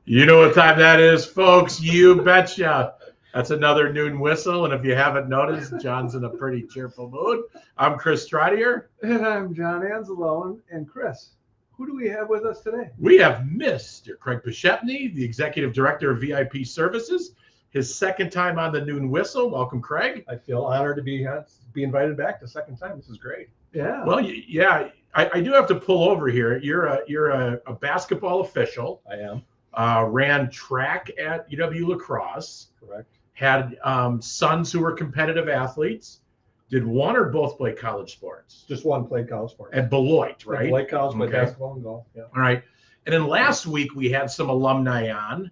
You know what time that is, folks. You betcha. That's another noon whistle. And if you haven't noticed, John's in a pretty cheerful mood. I'm Chris Stradier. And I'm John Anzalone. And Chris, who do we have with us today? We have Mr. Craig Poshepny, the Executive Director of VIP Services. His second time on the noon whistle. Welcome, Craig. I feel honored to be invited back the second time. This is great. Yeah. Well, yeah, I do have to pull over here. You're a basketball official. I am. Ran track at UW La Crosse. Correct. Had sons who were competitive athletes. Did one or both play college sports? Just one played college sports. At Beloit, right? Beloit College, played Okay. basketball and golf. Yeah. All right. And then last week we had some alumni on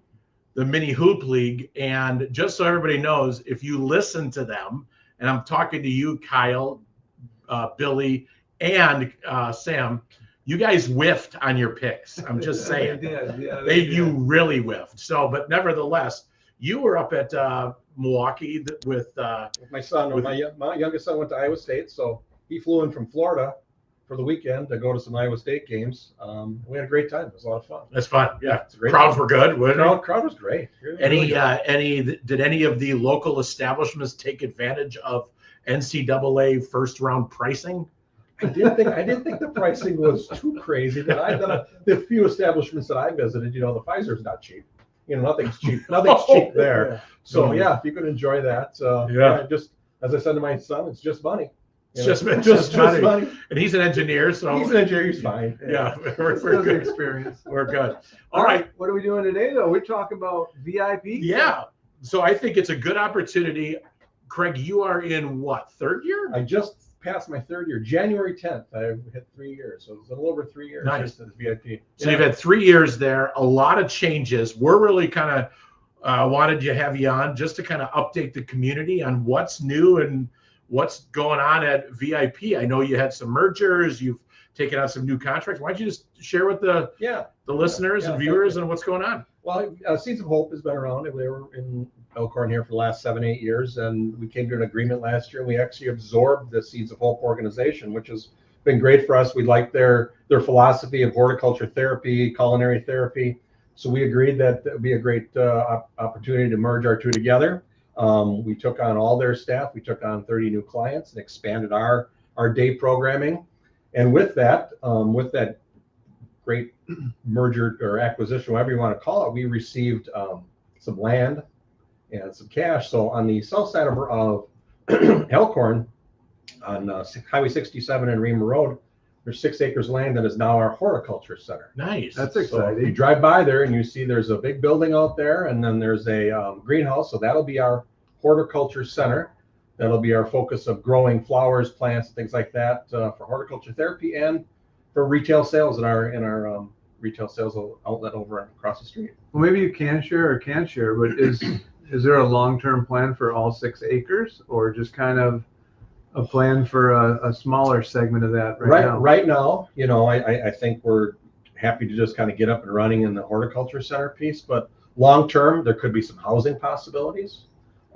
the Mini Hoop League. And just so everybody knows, if you listen to them, and I'm talking to you, Kyle, Billy, and Sam, you guys whiffed on your picks. I'm just saying. They did. Yeah, You really whiffed. So, but nevertheless, you were up at Milwaukee with My son, my youngest son went to Iowa State, so he flew in from Florida for the weekend to go to some Iowa State games. We had a great time. It was a lot of fun. That's fun. Yeah, It's a great crowds time. were good. Crowd was great. Did any of the local establishments take advantage of NCAA first round pricing? I didn't think the pricing was too crazy. But I've done the few establishments that I visited. The Pfizer's not cheap. Nothing's cheap. Nothing's cheap there. So yeah, if you could enjoy that, just as I said to my son, it's just money. It's just money. money. And he's an engineer, so He's an engineer. He's fine. yeah, we're Good good. experience. We're good. All right. What are we doing today, though? We're talking about VIP. Yeah. So I think it's a good opportunity. Craig, you are in what, third year? I just passed my third year, January 10th. I hit 3 years, so it's a little over 3 years. Nice. Just as VIP. So you've had 3 years there, a lot of changes. We're really kind of wanted to have you on just to kind of update the community on what's new and what's going on at VIP. I know you had some mergers, you've taken on some new contracts. Why don't you just share with the listeners and viewers and what's going on? Well, Seeds of Hope has been around. They were in Elkhorn here for the last 7-8 years, and we came to an agreement last year, and we actually absorbed the Seeds of Hope organization, which has been great for us. We like their philosophy of horticulture therapy, culinary therapy. So we agreed that it would be a great opportunity to merge our two together. We took on all their staff. We took on 30 new clients and expanded our day programming. And with that great merger or acquisition, whatever you want to call it, we received some land and some cash. So on the south side of Elkhorn, on Highway 67 and Reamer Road, there's 6 acres of land that is now our horticulture center. Nice. That's So exciting. you drive by there and you see there's a big building out there, and then there's a greenhouse. So that'll be our horticulture center. That'll be our focus of growing flowers, plants, things like that for horticulture therapy and for retail sales in our retail sales outlet over across the street. Well, maybe you can share or can't share, but is there a long-term plan for all 6 acres, or just kind of a plan for a smaller segment of that now? Right now, I think we're happy to just kind of get up and running in the horticulture center piece, but long term there could be some housing possibilities.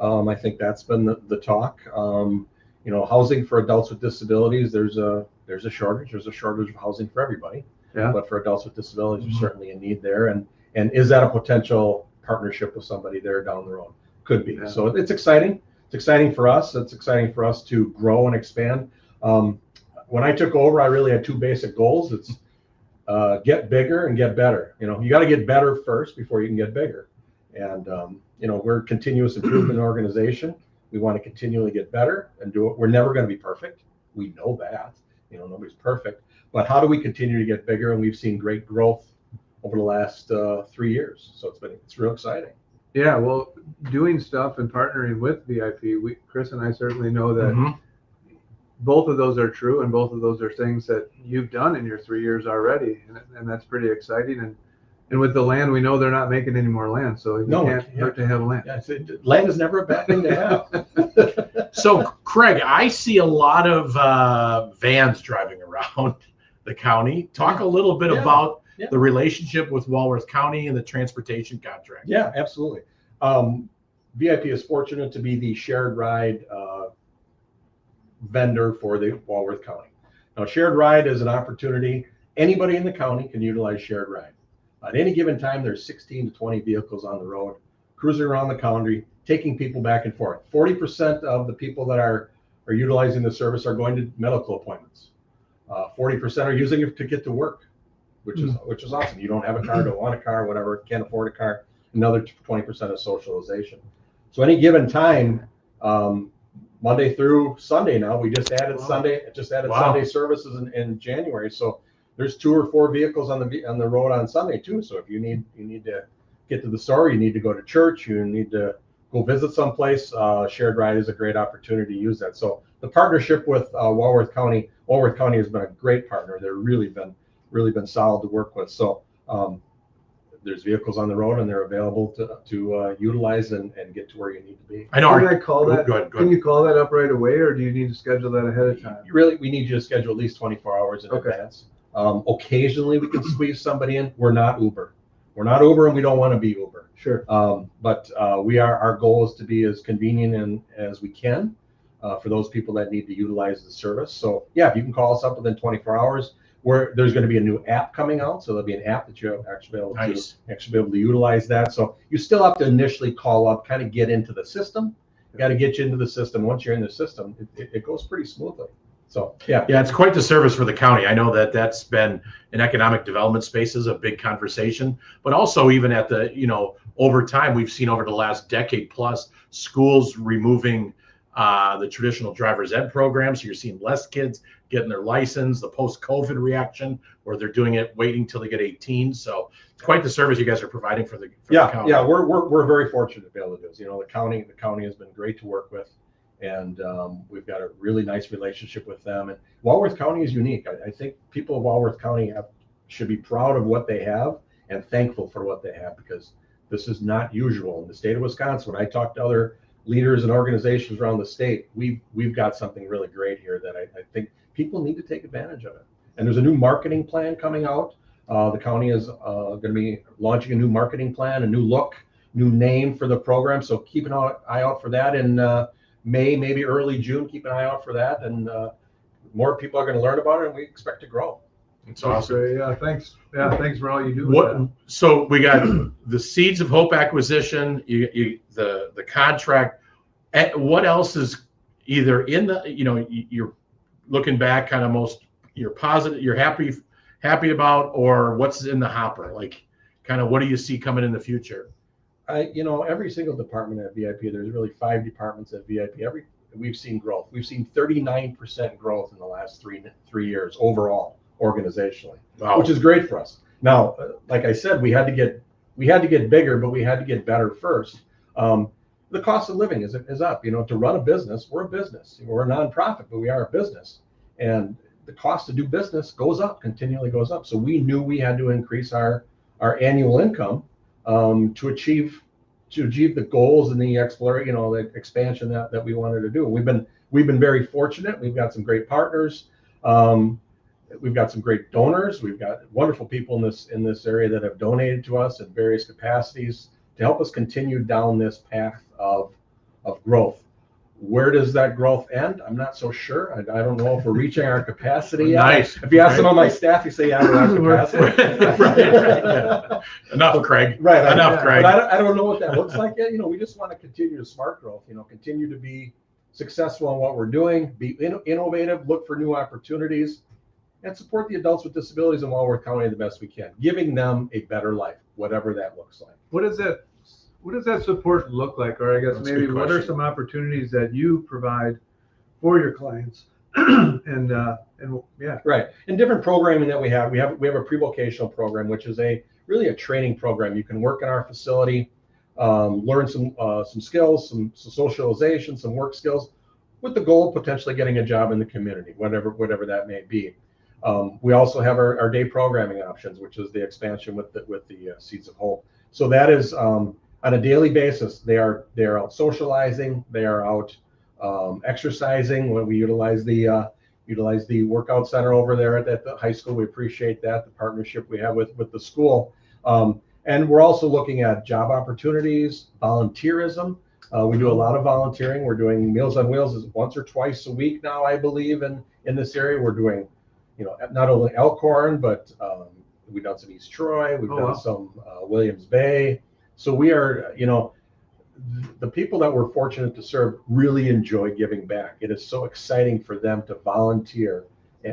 I think that's been the talk. Housing for adults with disabilities, there's a shortage. There's a shortage of housing for everybody. Yeah. But for adults with disabilities, there's certainly a need there. And is that a potential partnership with somebody there down the road? Could be. Yeah. So it's exciting. It's exciting for us. It's exciting for us to grow and expand. When I took over, I really had 2 basic goals. It's get bigger and get better. You got to get better first before you can get bigger. And we're a continuous improvement organization. We want to continually get better and do it. We're never going to be perfect. We know that. Nobody's perfect. But how do we continue to get bigger? And we've seen great growth over the last 3 years. So it's real exciting. Yeah, well, doing stuff and partnering with VIP, Chris and I certainly know that both of those are true, and both of those are things that you've done in your 3 years already, and that's pretty exciting. And with the land, we know they're not making any more land, so you can't hurt to have land. Yeah, land is never a bad thing to have. So, Craig, I see a lot of vans driving around the county. Talk a little bit about the relationship with Walworth County and the transportation contract. Yeah, absolutely. VIP is fortunate to be the shared ride vendor for the Walworth County. Now, shared ride is an opportunity. Anybody in the county can utilize shared ride. At any given time, there's 16 to 20 vehicles on the road, cruising around the county, taking people back and forth. 40% of the people that are utilizing the service are going to medical appointments. 40% are using it to get to work, which is awesome. You don't have a car, don't want a car, whatever, can't afford a car. Another 20% is socialization. So any given time, Monday through Sunday now, we just added Sunday services in January. So there's 2 or 4 vehicles on the road on Sunday too. So if you need to get to the store, you need to go to church, you need to go visit someplace, shared ride is a great opportunity to use that. So the partnership with Walworth County has been a great partner. They're really been solid to work with. So there's vehicles on the road and they're available to utilize and get to where you need to be. I know. Can I call that? Go ahead. Can you call that up right away, or do you need to schedule that ahead of time? Really, we need you to schedule at least 24 hours in advance. Occasionally we can squeeze somebody in. We're not Uber. We're not Uber, and we don't want to be Uber. Sure. But our goal is to be as convenient as we can for those people that need to utilize the service. So yeah, if you can call us up within 24 hours, there's going to be a new app coming out. So there'll be an app that you'll actually be able to utilize that. So you still have to initially call up, kind of get into the system. You got to get you into the system. Once you're in the system, it goes pretty smoothly. So yeah, it's quite the service for the county. I know that's been in economic development spaces a big conversation, but also even at the, over time, we've seen over the last decade plus schools removing the traditional driver's ed program. So you're seeing less kids getting their license, the post-COVID reaction where they're doing it, waiting till they get 18. So it's quite the service you guys are providing for the county. Yeah, we're very fortunate to be able to do this. The county has been great to work with. And we've got a really nice relationship with them. And Walworth County is unique. I think people of Walworth County should be proud of what they have and thankful for what they have, because this is not usual in the state of Wisconsin. When I talk to other leaders and organizations around the state, we've got something really great here that I think people need to take advantage of it. And there's a new marketing plan coming out. The county is going to be launching a new marketing plan, a new look, new name for the program. So keep an eye out for that in May, maybe early June. Keep an eye out for that, and more people are going to learn about it, and we expect to grow. It's awesome. Great. Yeah, thanks. Yeah, thanks for all you do. So we got the Seeds of Hope acquisition, the contract. What else is either in the, you're looking back, kind of you're positive, you're happy about, or what's in the hopper? Like, kind of what do you see coming in the future? Every single department at VIP, there's really 5 departments at VIP. We've seen growth. We've seen 39% growth in the last three years overall, organizationally, which is great for us. Now, like I said, we had to get bigger, but we had to get better first. The cost of living is up. To run a business, we're a business. We're a nonprofit, but we are a business, and the cost to do business continually goes up. So we knew we had to increase our annual income to achieve the goals and the the expansion that we wanted to do. We've been very fortunate. We've got some great partners. We've got some great donors. We've got wonderful people in this area that have donated to us in various capacities to help us continue down this path of growth. Where does that growth end? I'm not so sure. I don't know if we're reaching our capacity yet. Nice. If you ask some of my staff, you say, yeah, we're at capacity. Right. Enough, Craig. Right. Enough, Craig. But I don't know what that looks like yet. We just want to continue to smart growth, continue to be successful in what we're doing, be innovative, look for new opportunities, and support the adults with disabilities in Walworth County the best we can, giving them a better life, whatever that looks like. What does that support look like? Or I guess maybe what are some opportunities that you provide for your clients? and yeah. Right. And different programming that we have a pre-vocational program, which is really a training program. You can work in our facility, learn some skills, some socialization, some work skills, with the goal of potentially getting a job in the community, whatever that may be. We also have our day programming options, which is the expansion with the Seeds of Hope. So that is on a daily basis. They are out socializing. They are out exercising. When we utilize the workout center over there at the high school, we appreciate that, the partnership we have with the school. And we're also looking at job opportunities, volunteerism. We do a lot of volunteering. We're doing Meals on Wheels once or twice a week now, I believe, in this area. We're doing, not only Elkhorn, but we've done some East Troy, we've Oh, done wow. some Williams Bay. So we are, the people that we're fortunate to serve really enjoy giving back. It is so exciting for them to volunteer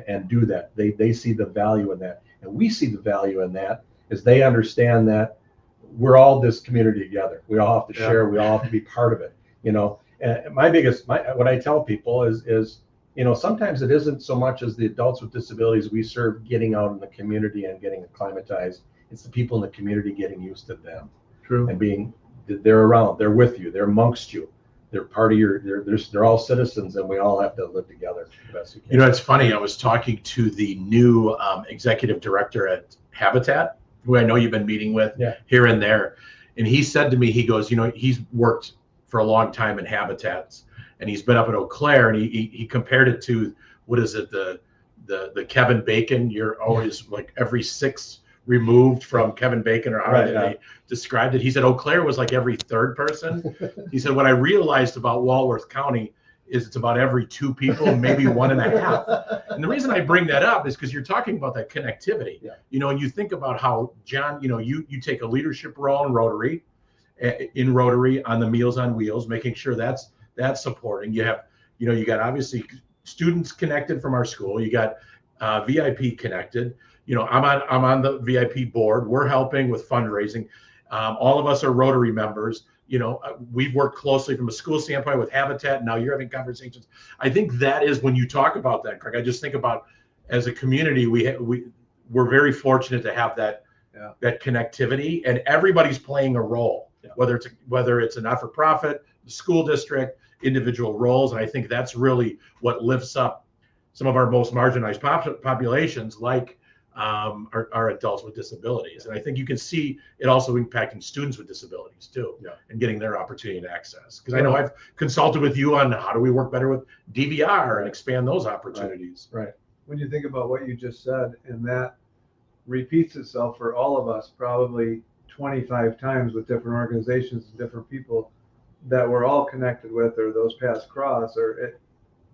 and do that. They see the value in that, and we see the value in that as they understand that we're all this community together. We all have to share. We all have to be part of it. And what I tell people is sometimes it isn't so much as the adults with disabilities we serve getting out in the community and getting acclimatized. It's the people in the community getting used to them. True. And they're around, they're with you, they're amongst you, they're part of they're all citizens, and we all have to live together the best we can. It's funny. I was talking to the new executive director at Habitat, who I know you've been meeting with here and there, and he said to me, he goes, he's worked for a long time in Habitats, and he's been up in Eau Claire, and he compared it to, what is it, the Kevin Bacon? You're always like every six removed from Kevin Bacon, or how they described it. He said Eau Claire was like every third person. He said, what I realized about Walworth County is it's about every two people, maybe 1.5. And the reason I bring that up is because you're talking about that connectivity. And you think about how, John, you take a leadership role in Rotary on the Meals on Wheels, making sure that's supporting. You have, you got obviously students connected from our school. You got VIP connected. I'm on the VIP board. We're helping with fundraising. All of us are Rotary members. We've worked closely from a school standpoint with Habitat. Now you're having conversations. I think that is, when you talk about that, Craig, I just think about, as a community, we're very fortunate to have that connectivity, and everybody's playing a role, whether it's a not-for-profit, the school district, individual roles. And I think that's really what lifts up some of our most marginalized populations, like are adults with disabilities. And I think you can see it also impacting students with disabilities too, and getting their opportunity and access. Because I know I've consulted with you on how do we work better with DVR and expand those opportunities. Right. When you think about what you just said, and that repeats itself for all of us probably 25 times with different organizations and different people that we're all connected with, or those paths cross,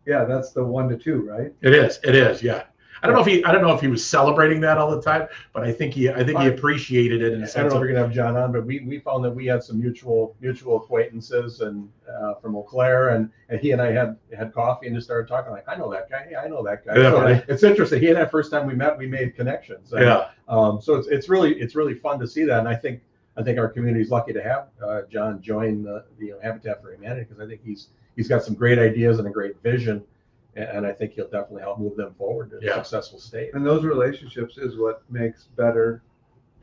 that's the 1 to 2, right? It is. Yeah. I don't know if he was celebrating that all the time, but I think he appreciated it in a sense. I don't know if we're gonna have John on, but we found that we had some mutual acquaintances and from Eau Claire, and he and I had coffee and just started talking, like, I know that guy. Hey, I know that guy. Yeah, so right. It's interesting. He and I, first time we met, we made connections. And, so it's really fun to see that, and I think our community is lucky to have John join the Habitat for Humanity, because I think he's got some great ideas and a great vision. And I think he'll definitely help move them forward to a successful state. And those relationships is what makes better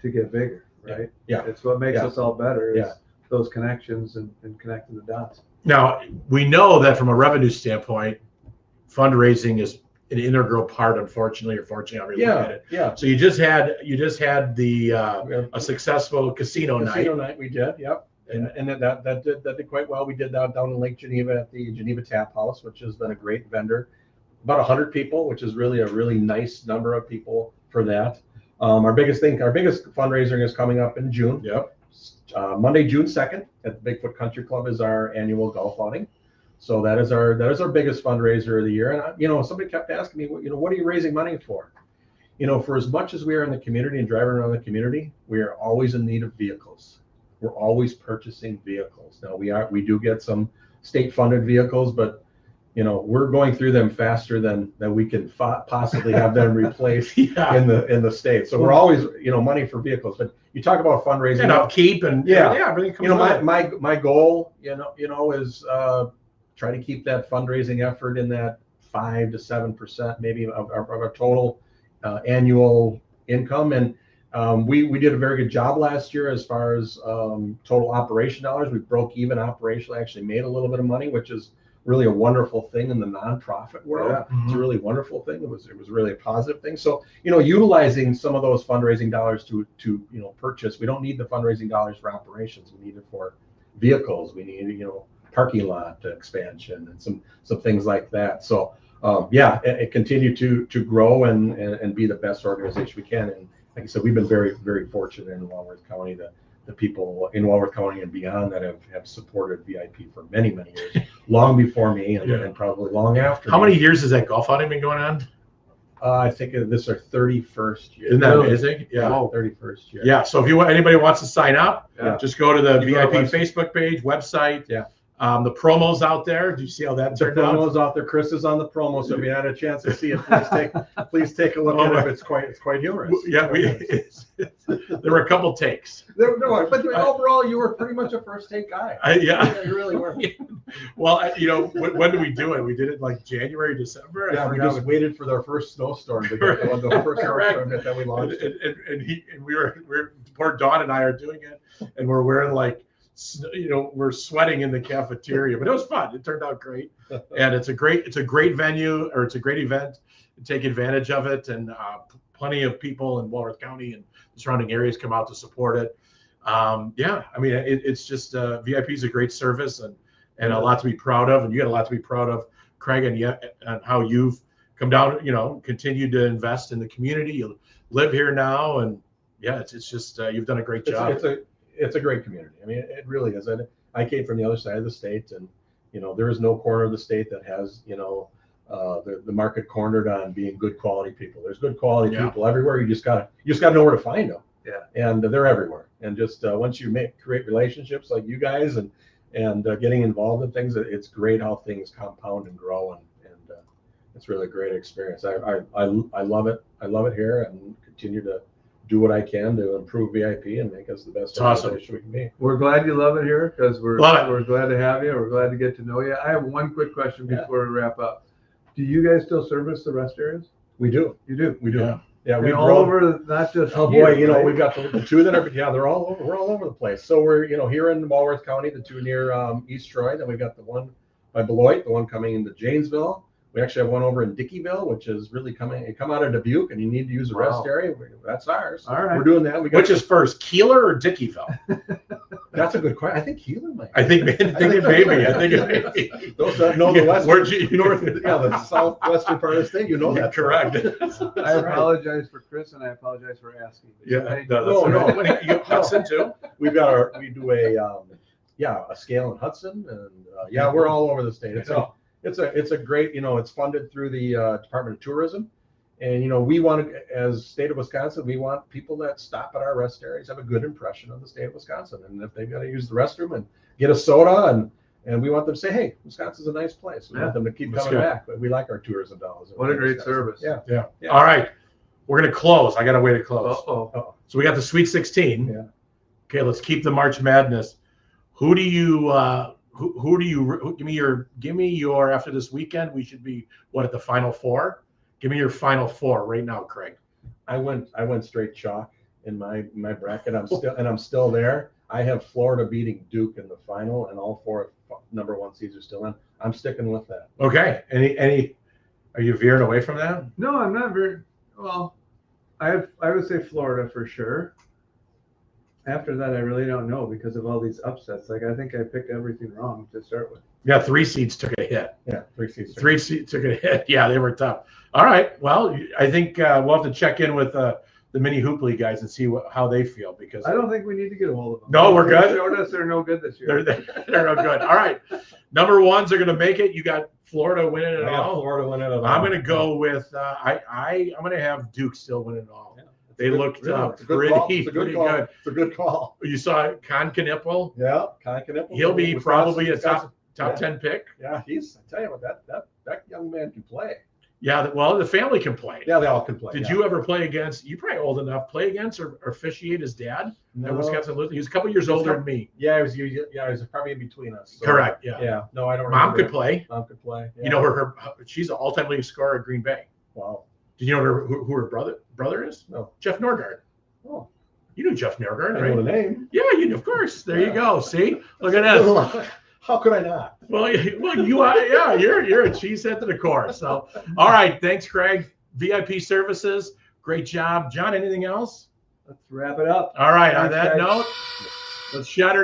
to get bigger, right? Yeah. It's what makes us all better, is those connections and connecting the dots. Now, we know that from a revenue standpoint, fundraising is an integral part, unfortunately or fortunately, however you look at it. Yeah. So you just had a successful casino night. Casino night we did, And that did quite well. We did that down in Lake Geneva at the Geneva Tap House, which has been a great vendor. About 100 people, which is really a really nice number of people for that. Our biggest fundraiser is coming up in June. Monday, June 2nd at the Bigfoot Country Club is our annual golf outing. So that is our biggest fundraiser of the year. And somebody kept asking me, what are you raising money for? For as much as we are in the community and driving around the community, we are always in need of vehicles. We're always purchasing vehicles. Now we do get some state-funded vehicles, but we're going through them faster than we can possibly have them replaced in the state. So we're always money for vehicles. But you talk about fundraising and upkeep and everything comes my goal is try to keep that fundraising effort in that 5 to 7% maybe of our total annual income. And we did a very good job last year as far as total operation dollars. We broke even operationally, actually made a little bit of money, which is really a wonderful thing in the nonprofit world. It's a really wonderful thing. It was really a positive thing. So utilizing some of those fundraising dollars to purchase. We don't need the fundraising dollars for operations. We need it for vehicles. We need parking lot expansion and some things like that. So it continue to grow and be the best organization we can. And like I said, we've been very, very fortunate in Walworth County, the people in Walworth County and beyond that have supported VIP for many, many years, long before me and probably long after. How many years has that golf outing been going on? I think this is our 31st year. Isn't that amazing? Yeah, Yeah. 31st year. Yeah. So if anybody wants to sign up, Yeah. just go to the You go VIP to Facebook page, website. Yeah. The promos out there. Do you see how that The turned out? promos out there. Chris is on the promo, so if you had a chance to see it, please take a look at it. It's quite humorous. Yeah, there were a couple takes. But overall, you were pretty much a first take guy. Yeah. You really were. Well, when did we do it? We did it like January, December. Yeah, we just waited for their first snowstorm to get the first snowstorm that we launched. And we were poor Dawn and I are doing it, and we're wearing like, we're sweating in the cafeteria, but it was fun. It turned out great, and it's a great venue, or it's a great event. Take advantage of it, and plenty of people in Walworth County and the surrounding areas come out to support it. Yeah, I mean, it's just VIP is a great service and a lot to be proud of, and you got a lot to be proud of, Craig, and how you've come down, continued to invest in the community. You live here now, and yeah, it's just you've done a great job. It's a great community. I mean, it really is. I came from the other side of the state, and there is no corner of the state that has the market cornered on being good quality people. There's good quality people everywhere. You just gotta know where to find them. Yeah. And they're everywhere. And just once you create relationships like you guys and getting involved in things, it's great how things compound and grow, and it's really a great experience. I love it. I love it here, and continue to do what I can to improve VIP and make us the best organization we can be. We're glad you love it here, because we're glad to have you. We're glad to get to know you. I have one quick question before we wrap up. Do you guys still service the rest areas? We do. You do? We do. Yeah, we're all over, not just oh here, boy, right? we've got the two that are they're all over. We're all over the place. So we're here in Walworth County, the two near East Troy. Then we've got the one by Beloit, the one coming into Janesville. We actually have one over in Dickeyville, which is really come out of Dubuque, and you need to use a rest area. That's ours. All right. We're doing that. Which is first, Keeler or Dickeyville? That's a good question. I think Keeler might. I think it may be. Those that know the west, the southwestern part of the state, that. Correct. I apologize for Chris, and I apologize for asking. Yeah, no. You Hudson too? We do a scale in Hudson, and we're all over the state. It's a great, it's funded through the Department of Tourism. And, we want to, as state of Wisconsin, we want people that stop at our rest areas have a good impression of the state of Wisconsin. And if they've got to use the restroom and get a soda, and we want them to say, hey, Wisconsin's a nice place. We want them to keep coming back. But we like our tourism dollars. What a great service. Yeah. All right. We're going to close. I got a way to close. Uh-oh. So we got the Sweet 16. Yeah. Okay, let's keep the March Madness. Who do you give me your after this weekend? We should be at the Final Four. Give me your Final Four right now, Craig. I went straight chalk in my bracket. I'm still there. I have Florida beating Duke in the final, and all four number one seeds are still in. I'm sticking with that. Okay. Any? Are you veering away from that? No, I'm not very well. I would say Florida for sure. After that, I really don't know because of all these upsets. Like, I think I picked everything wrong to start with. Yeah, 3 seeds took a hit. Yeah, 3 seeds. 3 seeds took a hit. Yeah, they were tough. All right. Well, I think we'll have to check in with the mini hoop league guys and see how they feel, because I don't think we need to get a hold of them. No, we're good. They showed us they're no good this year. They're no good. All right. Number ones are going to make it. You got Florida winning it all. Florida winning it all. I'm going to go with I'm going to have Duke still winning it all. Yeah. They looked pretty good. It's a good call. You saw Con Knipple? Yeah, Con Knipple. He'll be probably a top 10 pick. Yeah, I tell you what, that young man can play. Yeah, well, the family can play. Yeah, they all can play. Did you ever play against? You probably old enough. Play against or officiate his dad? No. At Wisconsin. He was a couple years older than me. Yeah, he was probably in between us. So. Correct. Yeah. Yeah. No, I don't. Mom could play. Mom could play. Yeah. You know she's an all-time leading scorer at Green Bay. Wow. Did you know who her brother is? No. Jeff Norgard. Oh. You knew Jeff Norgard, right? I know the name. Yeah, of course. There you go. See, look at that. How could I not? Well, you are. Yeah, you're a cheesehead to the core. So, all right. Thanks, Craig. VIP services. Great job, John. Anything else? Let's wrap it up. All right. Thanks, on that guys. note, let's shut her down.